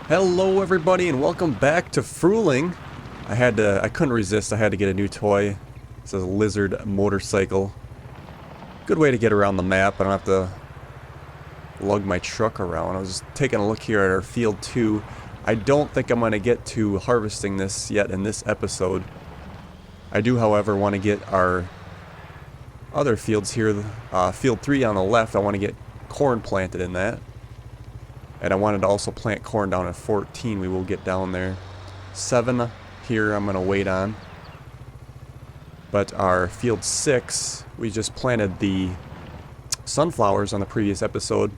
Hello everybody and welcome back to Frühling. I couldn't resist, I had to get a new toy. It's a lizard motorcycle. Good way to get around the map, I don't have to lug my truck around. I was just taking a look here at our field 2. I don't think I'm going to get to harvesting this yet in this episode. I do, however, want to get our other fields here, field 3 on the left. I want to get corn planted in that. And I wanted to also plant corn down at 14. We will get down there. 7 here I'm going to wait on. But our field 6, we just planted the sunflowers on the previous episode.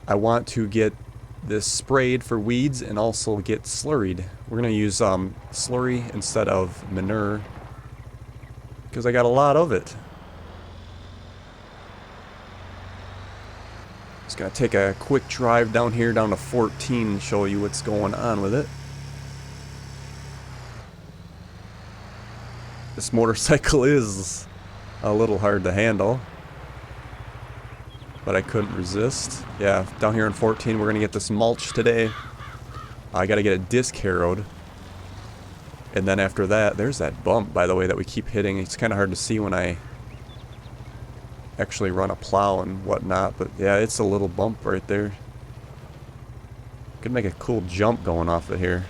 I want to get this sprayed for weeds and also get slurried. We're going to use slurry instead of manure because I got a lot of it. Just gonna take a quick drive down here down to 14 and show you what's going on with it. This motorcycle is a little hard to handle, but I couldn't resist. Yeah, down here in 14 we're gonna get this mulch today. I gotta get a disc harrowed, and then after that, there's that bump, by the way, that we keep hitting. It's kind of hard to see when I actually run a plow and whatnot, but yeah, it's a little bump right there. Could make a cool jump going off of here.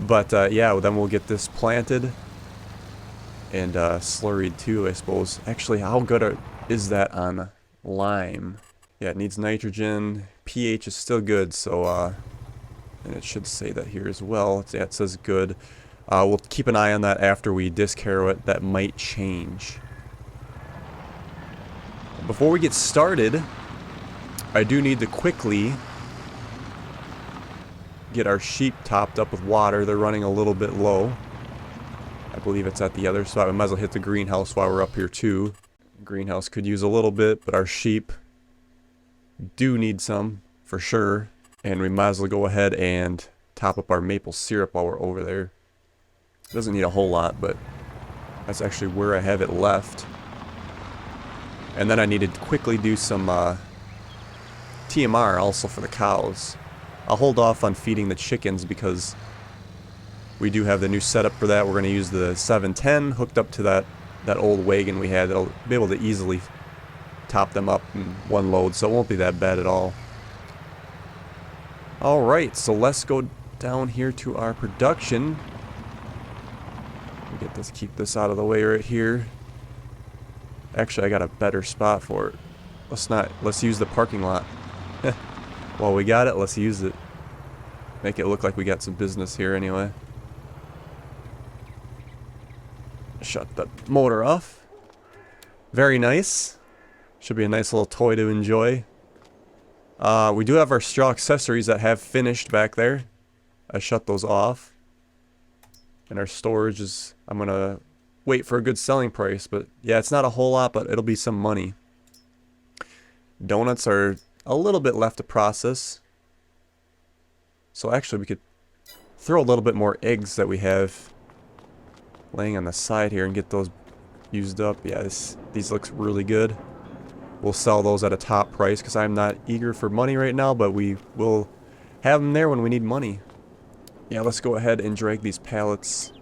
But yeah, then we'll get this planted and slurried too, I suppose. Actually, how good is that on lime? Yeah, it needs nitrogen. pH is still good, so and it should say that here as well. Yeah, it says good. We'll keep an eye on that after we disc harrow it. That might change. Before we get started, I do need to quickly get our sheep topped up with water. They're running a little bit low. I believe it's at the other side. We might as well hit the greenhouse while we're up here too. Greenhouse could use a little bit, but our sheep do need some for sure. And we might as well go ahead and top up our maple syrup while we're over there. It doesn't need a whole lot, but that's actually where I have it left. And then I needed to quickly do some TMR also for the cows. I'll hold off on feeding the chickens because we do have the new setup for that. We're going to use the 710 hooked up to that old wagon we had. That'll be able to easily top them up in one load, so it won't be that bad at all. Alright, so let's go down here to our production. Keep this out of the way right here. Actually, I got a better spot for it. Let's use the parking lot. While we got it, let's use it. Make it look like we got some business here anyway. Shut the motor off. Very nice. Should be a nice little toy to enjoy. We do have our straw accessories that have finished back there. I shut those off. And our storage is, I'm gonna wait for a good selling price, but yeah, it's not a whole lot, but it'll be some money. Donuts are a little bit left to process. So actually we could throw a little bit more eggs that we have laying on the side here and get those used up. Yeah, these looks really good. We'll sell those at a top price because I'm not eager for money right now, but we will have them there when we need money. Yeah, let's go ahead and drag these pallets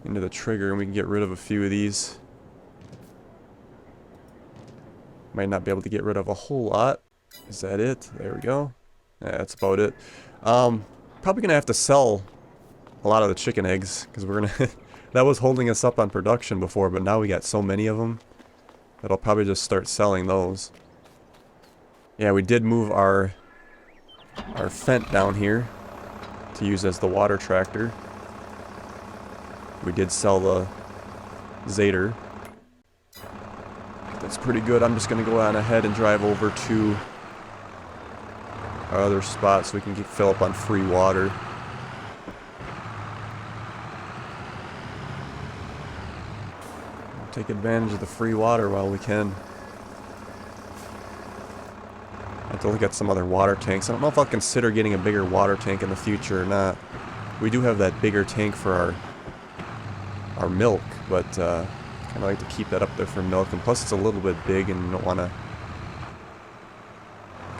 into the trigger and we can get rid of a few of these. Might not be able to get rid of a whole lot. Is that it? There we go. Yeah, that's about it. Probably gonna have to sell a lot of the chicken eggs because we're gonna that was holding us up on production before, but now we got so many of them that I'll probably just start selling those. Yeah, we did move our Fent down here to use as the water tractor. We did sell the Zader. That's pretty good. I'm just going to go on ahead and drive over to our other spot so we can fill up on free water. Take advantage of the free water while we can. I have to look at some other water tanks. I don't know if I'll consider getting a bigger water tank in the future or not. We do have that bigger tank for our milk, but kind of like to keep that up there for milk, and plus it's a little bit big and you don't want to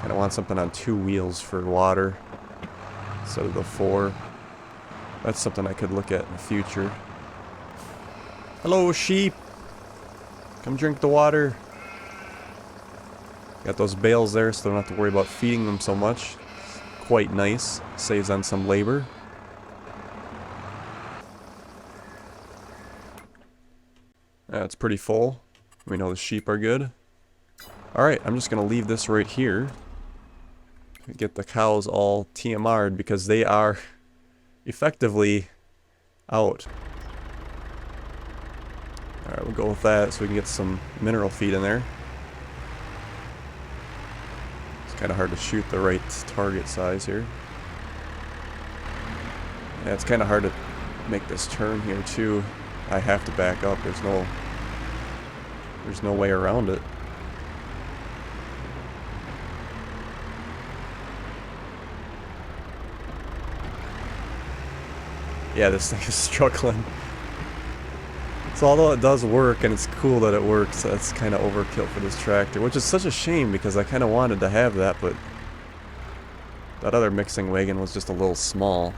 Kind of want something on 2 wheels for water instead of the 4. That's something I could look at in the future. Hello, sheep! Come drink the water. Got those bales there, so I don't have to worry about feeding them so much. Quite nice. Saves on some labor. It's pretty full. We know the sheep are good. Alright, I'm just going to leave this right here. Get the cows all TMR'd because they are effectively out. Alright, we'll go with that so we can get some mineral feed in there. It's kind of hard to shoot the right target size here. Yeah, it's kind of hard to make this turn here too. I have to back up. There's no way around it. Yeah, this thing is struggling. So although it does work, and it's cool that it works, that's kind of overkill for this tractor, which is such a shame because I kind of wanted to have that, but that other mixing wagon was just a little small.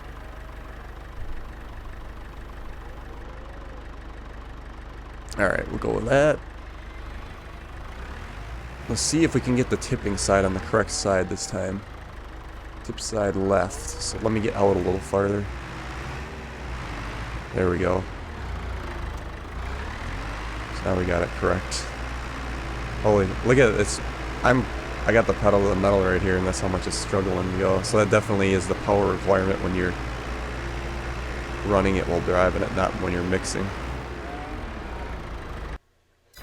Alright, we'll go with that. Let's see if we can get the tipping side on the correct side this time. Tip side left. So let me get out a little farther. There we go. So now we got it correct. Holy, look at this. I got the pedal to the metal right here, and that's how much it's struggling to go. So that definitely is the power requirement when you're running it while driving it, not when you're mixing.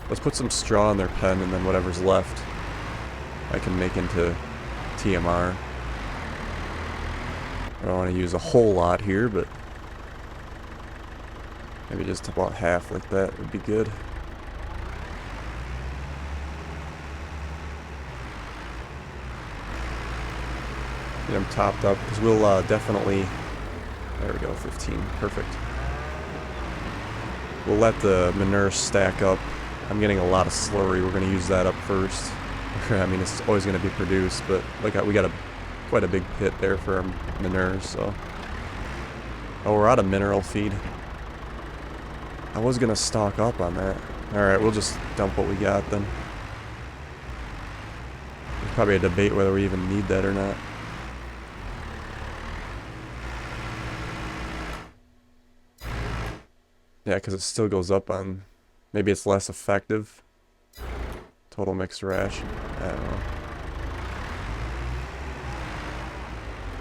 Let's put some straw in their pen, and then whatever's left I can make into TMR. I don't want to use a whole lot here, but maybe just about half like that would be good. Get them topped up, because we'll definitely... There we go, 15. Perfect. We'll let the manure stack up. I'm getting a lot of slurry. We're going to use that up first. I mean, it's always going to be produced, but look, we got quite a big pit there for our manure, so... Oh, we're out of mineral feed. I was going to stock up on that. Alright, we'll just dump what we got then. There's probably a debate whether we even need that or not. Yeah, because it still goes up on... Maybe it's less effective. Total mixed ration. I don't know.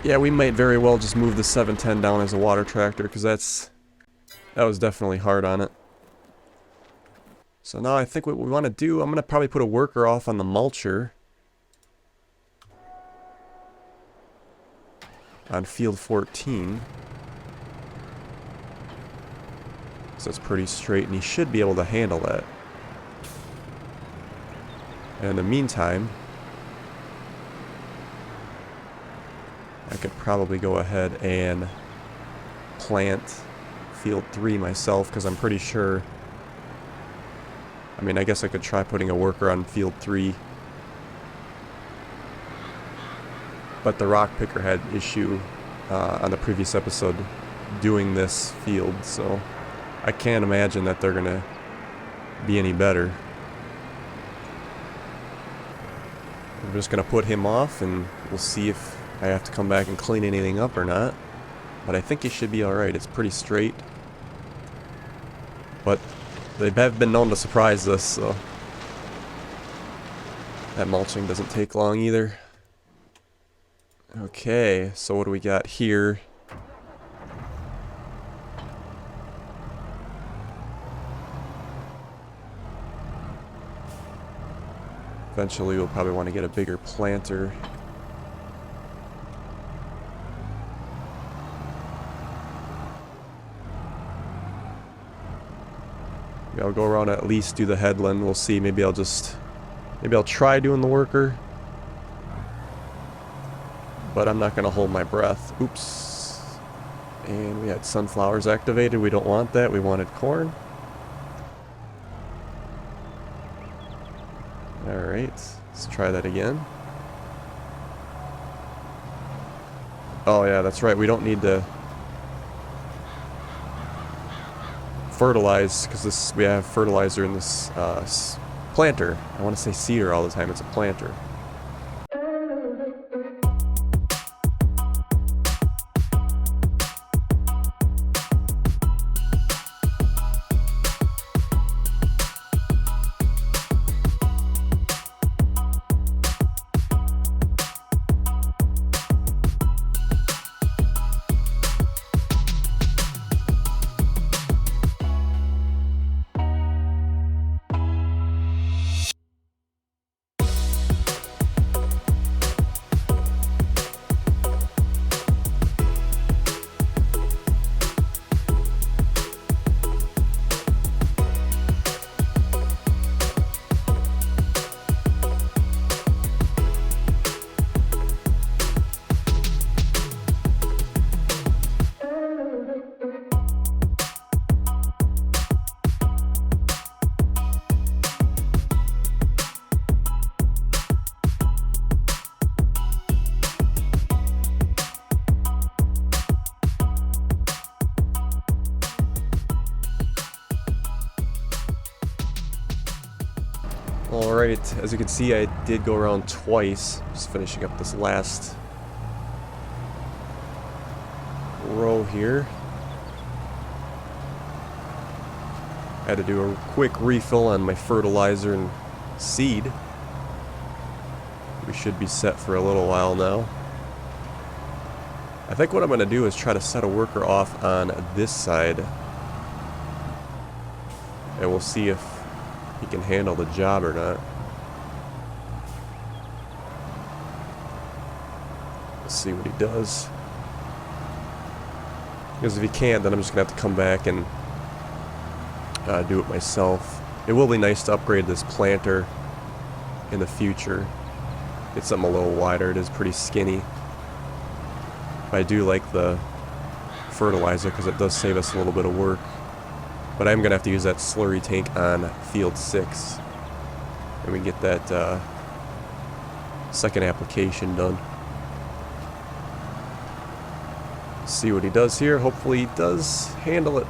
Yeah, we might very well just move the 710 down as a water tractor, because that was definitely hard on it. So now I think what we want to do, I'm going to probably put a worker off on the mulcher. On field 14. So it's pretty straight, and he should be able to handle that. And in the meantime, I could probably go ahead and plant field 3 myself, because I'm pretty sure... I mean, I guess I could try putting a worker on field 3. But the rock picker had issue on the previous episode doing this field, so... I can't imagine that they're gonna be any better. I'm just gonna put him off, and we'll see if I have to come back and clean anything up or not. But I think he should be alright. It's pretty straight. But they have been known to surprise us, so... That mulching doesn't take long either. Okay, so what do we got here? Eventually we'll probably want to get a bigger planter. Maybe I'll go around and at least do the headland. We'll see. Maybe I'll try doing the worker. But I'm not going to hold my breath. Oops. And we had sunflowers activated. We don't want that. We wanted corn. Alright, let's try that again. Oh yeah, that's right. We don't need to fertilize because we have fertilizer in this planter. I want to say seeder all the time. It's a planter. Alright, as you can see, I did go around twice, just finishing up this last row here. Had to do a quick refill on my fertilizer and seed. We should be set for a little while now. I think what I'm going to do is try to set a worker off on this side. And we'll see if he can handle the job or not. Let's see what he does. Because if he can't, then I'm just going to have to come back and do it myself. It will be nice to upgrade this planter in the future. Get something a little wider. It is pretty skinny. But I do like the fertilizer because it does save us a little bit of work. But I'm going to have to use that slurry tank on field 6. And we can get that second application done. See what he does here. Hopefully he does handle it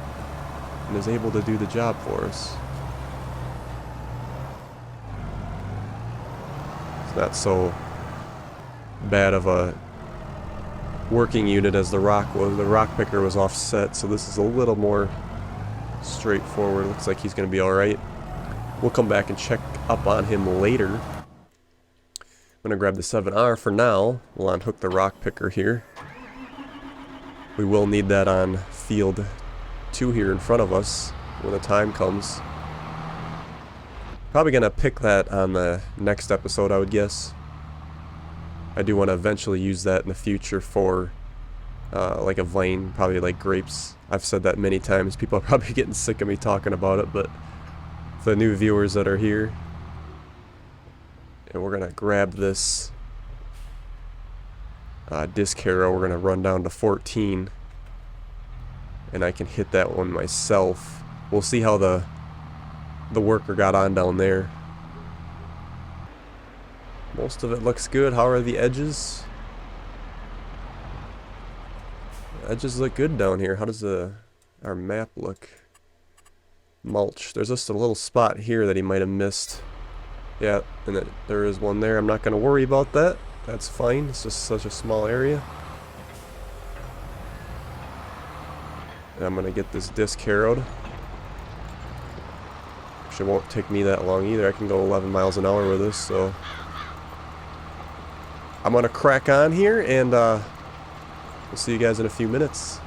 and is able to do the job for us. It's not so bad of a working unit as the rock was. The rock picker was offset, so this is a little more straightforward. Looks like he's going to be alright. We'll come back and check up on him later. I'm going to grab the 7R for now. We'll unhook the rock picker here. We will need that on field 2 here in front of us when the time comes. Probably going to pick that on the next episode, I would guess. I do want to eventually use that in the future for like a vine, probably like grapes. I've said that many times. People are probably getting sick of me talking about it, but for the new viewers that are here, and we're going to grab this disc harrow. We're going to run down to 14, and I can hit that one myself. We'll see how the worker got on down there. Most of it looks good. How are the edges? The edges look good down here. How does our map look? Mulch. There's just a little spot here that he might have missed. Yeah, and there is one there. I'm not going to worry about that. That's fine. It's just such a small area. And I'm going to get this disc harrowed. Actually, it won't take me that long either. I can go 11 miles an hour with this, so I'm going to crack on here, and we'll see you guys in a few minutes.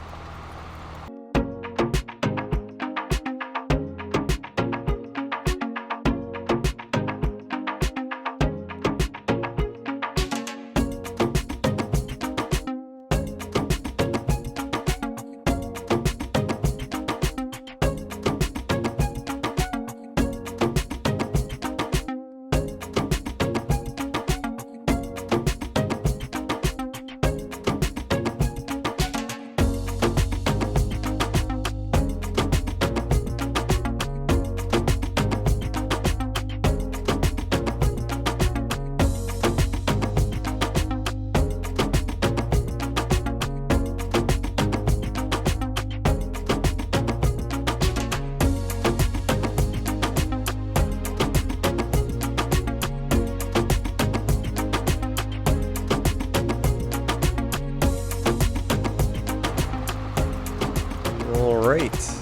Alright.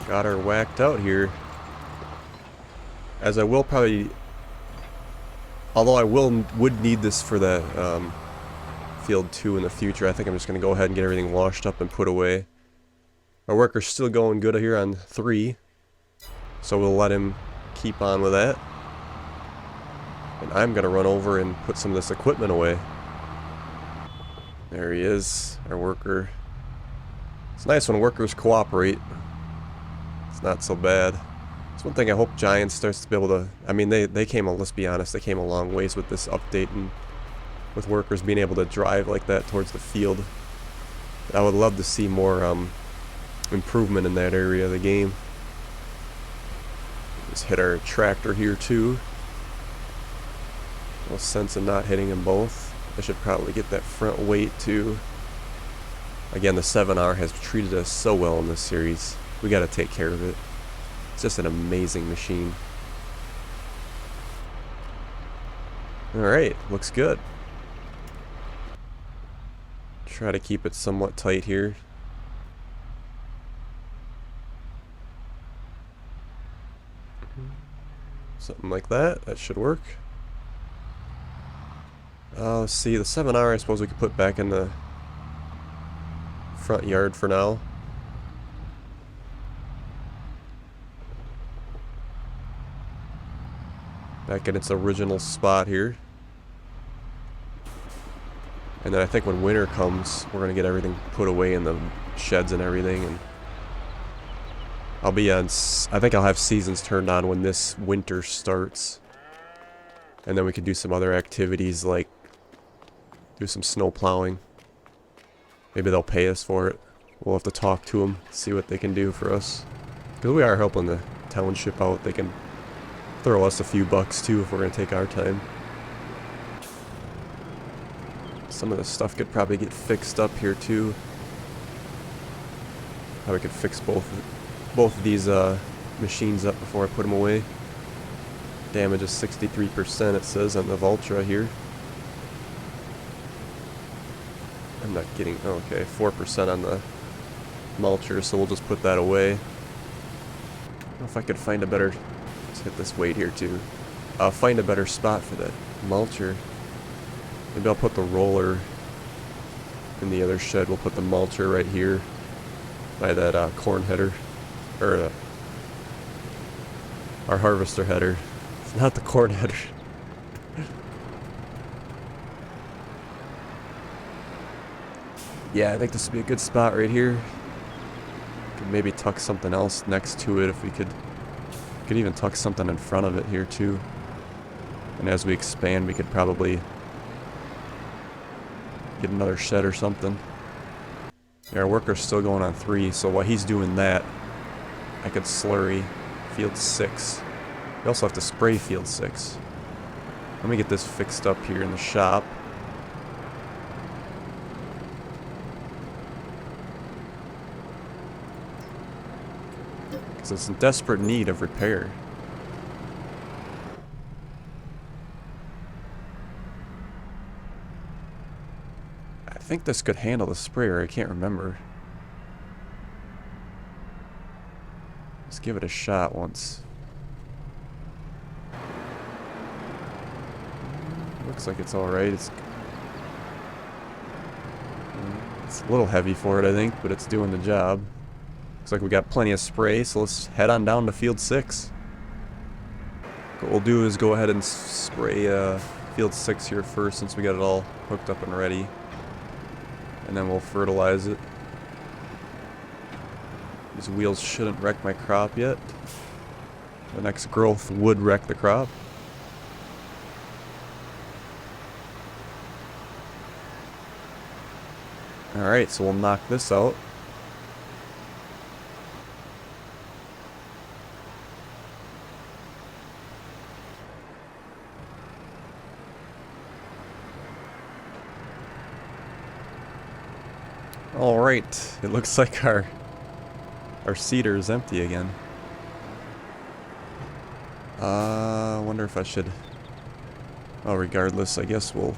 Got her whacked out here. As I will probably... Although I would need this for the field 2 in the future, I think I'm just going to go ahead and get everything washed up and put away. Our worker's still going good here on 3. So we'll let him keep on with that. And I'm going to run over and put some of this equipment away. There he is, our worker. It's nice when workers cooperate. It's not so bad. It's one thing I hope Giants starts to be able to... I mean, they came, let's be honest, they came a long ways with this update and with workers being able to drive like that towards the field. I would love to see more improvement in that area of the game. Just hit our tractor here too. No sense in not hitting them both. I should probably get that front weight too. Again, the 7R has treated us so well in this series. We got to take care of it. It's just an amazing machine. Alright, looks good. Try to keep it somewhat tight here. Something like that. That should work. Let's see, the 7R I suppose we could put back in the front yard for now. Back in its original spot here. And then I think when winter comes, we're going to get everything put away in the sheds and everything. And I'll be on... I think I'll have seasons turned on when this winter starts. And then we can do some other activities like do some snow plowing. Maybe they'll pay us for it. We'll have to talk to them, see what they can do for us. Because we are helping the township out. They can throw us a few bucks too if we're going to take our time. Some of the stuff could probably get fixed up here too. Probably could fix both of these machines up before I put them away. Damage is 63% it says on the Vultra here. I'm not getting... okay, 4% on the mulcher, so we'll just put that away. I don't know if I could find a better... Let's hit this weight here too. Find a better spot for that mulcher. Maybe I'll put the roller in the other shed. We'll put the mulcher right here by that corn header. Or our harvester header. It's not the corn header. Yeah, I think this would be a good spot right here. Could maybe tuck something else next to it if we could. Could even tuck something in front of it here too. And as we expand, we could probably get another shed or something. Yeah, our worker's still going on 3, so while he's doing that, I could slurry field 6. We also have to spray field 6. Let me get this fixed up here in the shop. Because it's in desperate need of repair. I think this could handle the sprayer, I can't remember. Let's give it a shot once. Looks like it's alright. It's a little heavy for it, I think, but it's doing the job. Looks like we got plenty of spray, so let's head on down to field 6. What we'll do is go ahead and spray field 6 here first, since we got it all hooked up and ready. And then we'll fertilize it. These wheels shouldn't wreck my crop yet. The next growth would wreck the crop. Alright, so we'll knock this out. Alright, it looks like our seeder is empty again. I wonder if I should... Oh, regardless, I guess we'll...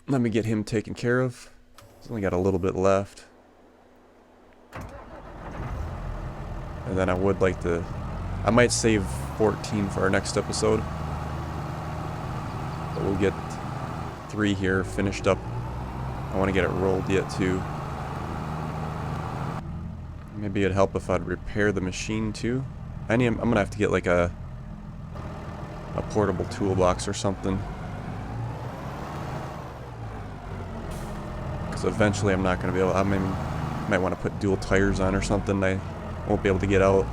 Let me get him taken care of. It's only got a little bit left. And then I would like to... I might save 14 for our next episode. But we'll get 3 here finished up. I want to get it rolled yet too. Maybe it'd help if I'd repair the machine too. I'm gonna have to get like a portable toolbox or something. Because eventually I'm not gonna be able. I might want to put dual tires on or something. I won't be able to get out.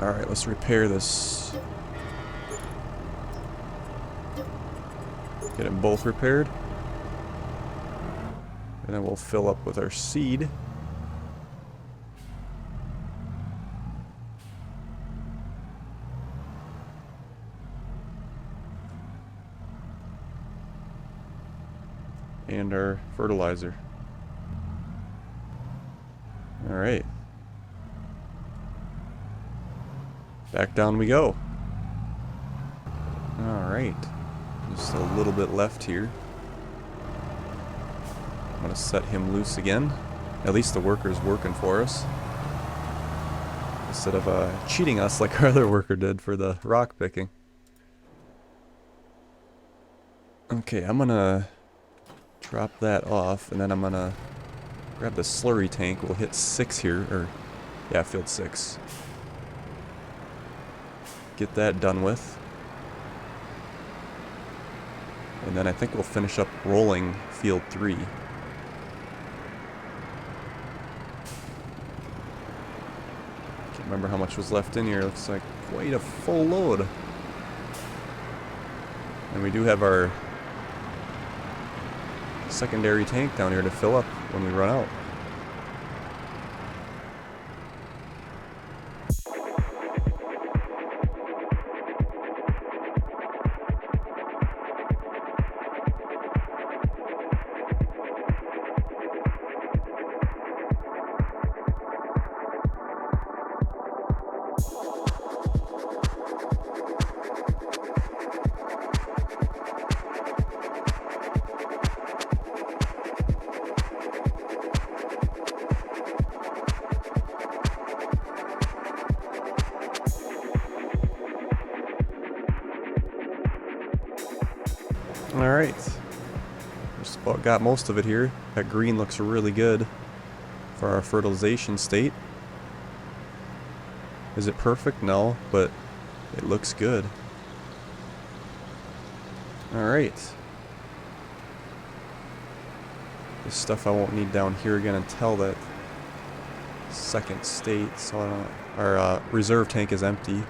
All right, let's repair this. Get them both repaired. And then we'll fill up with our seed. And our fertilizer. Alright. Back down we go. Alright. Just a little bit left here. I'm gonna set him loose again. At least the worker's working for us. Instead of cheating us like our other worker did for the rock picking. Okay, I'm gonna drop that off, and then I'm gonna grab the slurry tank. We'll hit 6 here, or yeah, field 6. Get that done with. And then I think we'll finish up rolling field 3. Can't remember how much was left in here. Looks like quite a full load. And we do have our secondary tank down here to fill up when we run out. Alright, just about got most of it here. That green looks really good for our fertilization state. Is it perfect? No, but it looks good. Alright. This stuff I won't need down here again until that second state, so I don't, our reserve tank is empty.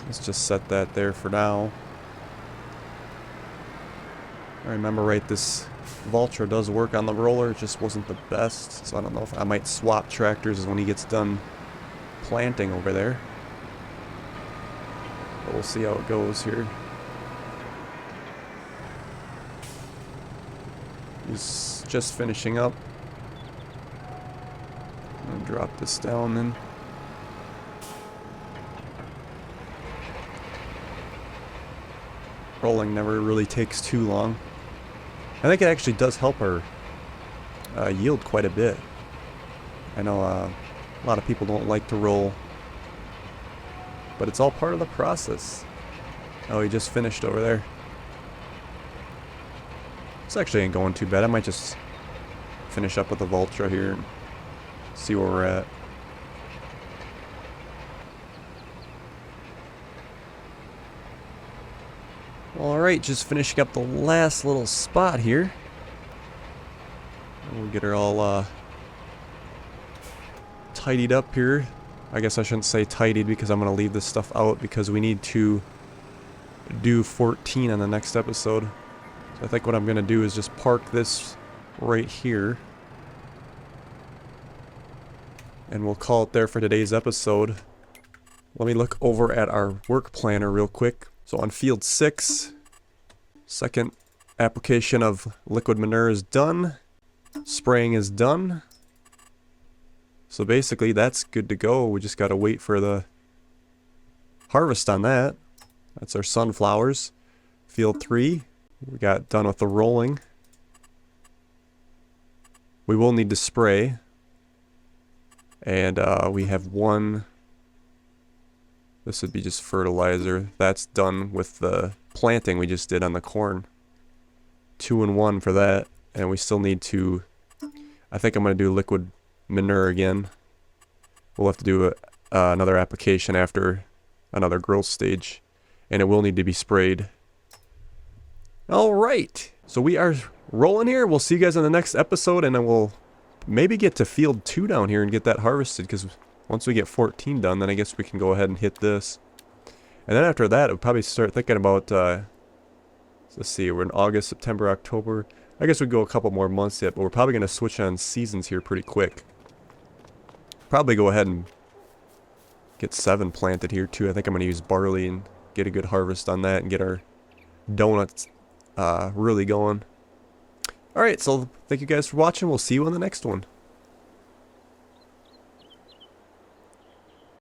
Let's just set that there for now. I remember right, this Vulture does work on the roller, it just wasn't the best, so I don't know if I might swap tractors when he gets done planting over there. But we'll see how it goes here. He's just finishing up. I'm gonna drop this down then. Rolling never really takes too long. I think it actually does help our yield quite a bit. I know a lot of people don't like to roll, but it's all part of the process. Oh, he just finished over there. This actually ain't going too bad. I might just finish up with the Vulture here and see where we're at. Alright, just finishing up the last little spot here. We'll get her all tidied up here. I guess I shouldn't say tidied because I'm going to leave this stuff out because we need to do 14 on the next episode. So I think what I'm going to do is just park this right here. And we'll call it there for today's episode. Let me look over at our work planner real quick. So on field 6, second application of liquid manure is done. Spraying is done. So basically that's good to go. We just got to wait for the harvest on that. That's our sunflowers. Field 3. We got done with the rolling. We will need to spray. And we have one. This would be just fertilizer. That's done with the planting we just did on the corn. 2 and 1 for that. And we still need to, I think I'm going to do liquid manure again. We'll have to do another application after another growth stage. And it will need to be sprayed. Alright, so we are rolling here. We'll see you guys in the next episode, and then we'll maybe get to field 2 down here and get that harvested, because once we get 14 done, then I guess we can go ahead and hit this. And then after that, we'll probably start thinking about, let's see, we're in August, September, October. I guess we'd go a couple more months yet, but we're probably going to switch on seasons here pretty quick. Probably go ahead and get 7 planted here too. I think I'm going to use barley and get a good harvest on that and get our donuts really going. Alright, so thank you guys for watching. We'll see you on the next one.